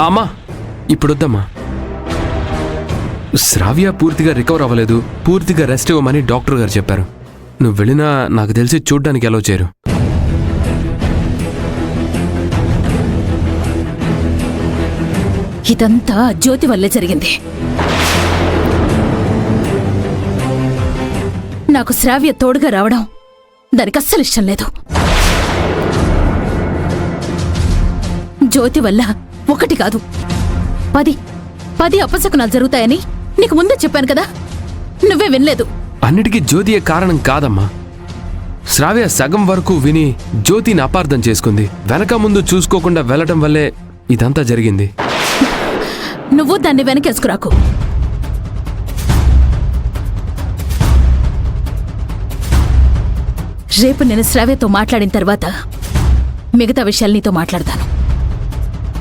అమ్మా ఇప్పుడొద్దమ్మా. శ్రావ్య పూర్తిగా రికవర్ అవ్వలేదు, పూర్తిగా రెస్ట్ ఇవ్వమని డాక్టర్ గారు చెప్పారు. నువ్వు వెళ్ళినా నాకు తెలిసి చూడ్డానికి అలౌ చేయరు. ఇదంతా జ్యోతి వల్లే జరిగింది. నాకు శ్రావ్య తోడుగా రావడం దానికి అస్సలు ఇష్టం లేదు. జ్యోతి వల్ల 1 కాదు 10 అపశకునాలు జరుగుతాయని నీకు ముందే చెప్పాను కదా, నువ్వే వినలేదు. అన్నిటికీ జ్యోతియే కారణం కాదమ్మా. శ్రావ్య సగం వరకు విని జ్యోతిని అపార్థం చేసుకుంది. వెనక ముందు చూసుకోకుండా వెళ్ళటం వల్లే ఇదంతా జరిగింది. నువ్వు దాన్ని వెనకేసుకురాకు. రేపు నేను శ్రావ్యతో మాట్లాడిన తర్వాత మిగతా విషయాలు నీతో మాట్లాడతాను.